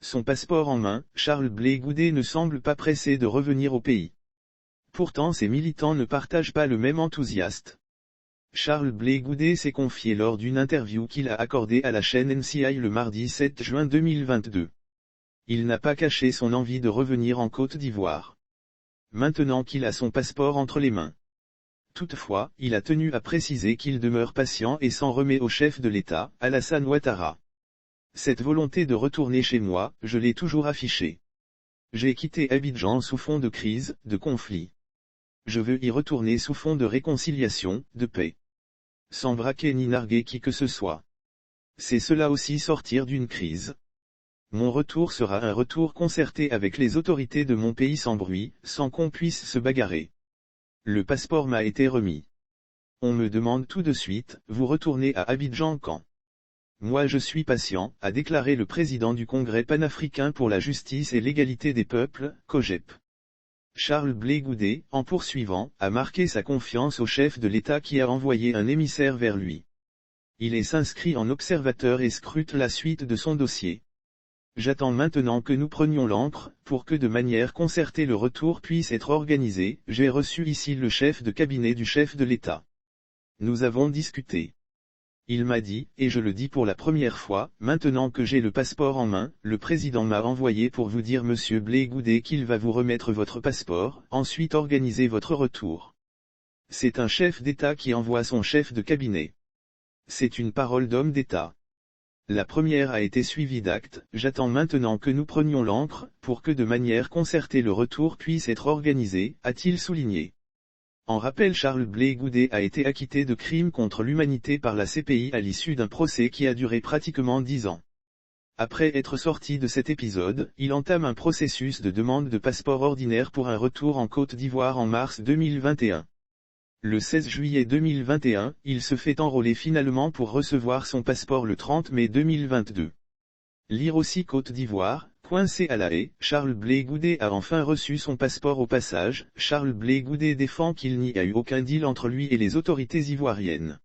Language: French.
Son passeport en main, Charles Blé Goudet ne semble pas pressé de revenir au pays. Pourtant ses militants ne partagent pas le même enthousiasme. Charles Blé Goudet s'est confié lors d'une interview qu'il a accordée à la chaîne NCI le mardi 7 juin 2022. Il n'a pas caché son envie de revenir en Côte d'Ivoire. Maintenant qu'il a son passeport entre les mains. Toutefois, il a tenu à préciser qu'il demeure patient et s'en remet au chef de l'État, Alassane Ouattara. Cette volonté de retourner chez moi, je l'ai toujours affichée. J'ai quitté Abidjan sous fond de crise, de conflit. Je veux y retourner sous fond de réconciliation, de paix. Sans braquer ni narguer qui que ce soit. C'est cela aussi sortir d'une crise. Mon retour sera un retour concerté avec les autorités de mon pays sans bruit, sans qu'on puisse se bagarrer. Le passeport m'a été remis. On me demande tout de suite, vous retournez à Abidjan quand? Moi je suis patient, a déclaré le président du Congrès panafricain pour la justice et l'égalité des peuples, COJEP. Charles Blé Goudet, en poursuivant, a marqué sa confiance au chef de l'État qui a envoyé un émissaire vers lui. Il s'inscrit en observateur et scrute la suite de son dossier. J'attends maintenant que nous prenions l'encre, pour que de manière concertée le retour puisse être organisé. J'ai reçu ici le chef de cabinet du chef de l'État. Nous avons discuté. Il m'a dit, et je le dis pour la première fois, maintenant que j'ai le passeport en main, le président m'a envoyé pour vous dire monsieur Blé Goudet qu'il va vous remettre votre passeport, ensuite organiser votre retour. C'est un chef d'État qui envoie son chef de cabinet. C'est une parole d'homme d'État. La première a été suivie d'actes, j'attends maintenant que nous prenions l'encre, pour que de manière concertée le retour puisse être organisé, a-t-il souligné. En rappel, Charles Blé Goudet a été acquitté de crimes contre l'humanité par la CPI à l'issue d'un procès qui a duré pratiquement 10 ans. Après être sorti de cet épisode, il entame un processus de demande de passeport ordinaire pour un retour en Côte d'Ivoire en mars 2021. Le 16 juillet 2021, il se fait enrôler finalement pour recevoir son passeport le 30 mai 2022. Lire aussi Côte d'Ivoire, coincé à La Haye, Charles Blé Goudet a enfin reçu son passeport au passage. Charles Blé Goudet défend qu'il n'y a eu aucun deal entre lui et les autorités ivoiriennes.